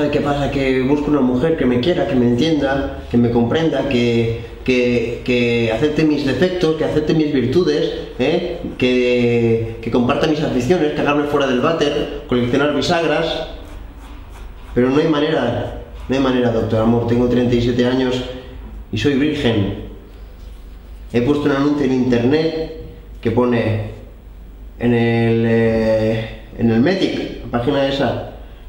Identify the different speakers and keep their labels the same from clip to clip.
Speaker 1: ¿sabe qué pasa? Que busco una mujer que me quiera, que me entienda, que me comprenda, que acepte mis defectos, que acepte mis virtudes, que comparta mis aficiones, que hagarme fuera del váter, coleccionar bisagras. Pero no hay manera, doctor amor. Tengo 37 años y soy virgen. He puesto un anuncio en internet que pone en el Medic, la página esa,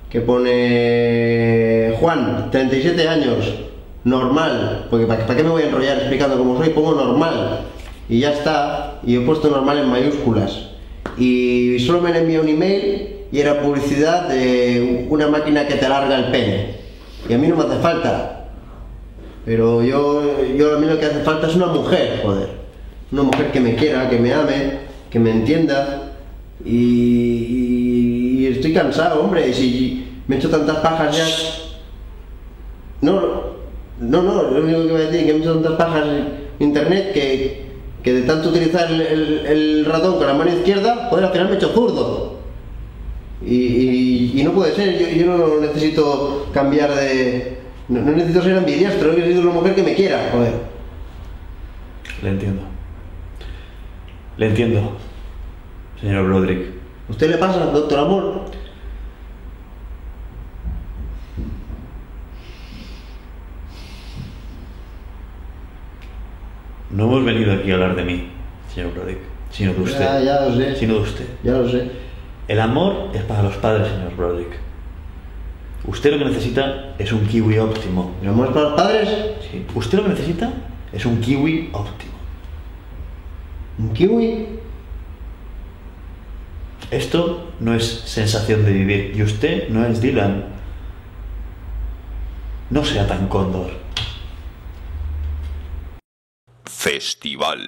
Speaker 1: que pone Juan, 37 años, normal, porque ¿para qué me voy a enrollar explicando cómo soy? Pongo normal y ya está, y he puesto normal en mayúsculas, y solo me han enviado un email y era publicidad de una máquina que te alarga el pene, y a mí no me hace falta. Pero a mí lo que hace falta es una mujer, joder. Una mujer que me quiera, que me ame, que me entienda. Y estoy cansado, hombre. Y si me he hecho tantas pajas ya... No, lo único que voy a decir es que me he hecho tantas pajas en internet que de tanto utilizar el ratón con la mano izquierda, joder, al final me he hecho zurdo. Y no puede ser, yo no necesito cambiar de... No necesito ser ambidiestro, necesito una mujer que me quiera, joder.
Speaker 2: Le entiendo, señor Broderick.
Speaker 1: ¿Usted le pasa, doctor amor?
Speaker 2: No hemos venido aquí a hablar de mí, señor Broderick, sino de usted.
Speaker 1: Ya lo sé.
Speaker 2: Sino de usted.
Speaker 1: Ya lo sé.
Speaker 2: El amor es para los padres, señor Broderick. Usted lo que necesita es un kiwi óptimo.
Speaker 1: ¿El amor es para los padres?
Speaker 2: Sí. Usted lo que necesita es un kiwi óptimo.
Speaker 1: ¿Un kiwi?
Speaker 2: Esto no es sensación de vivir. Y usted no es Dylan. No sea tan cóndor.
Speaker 3: Festival.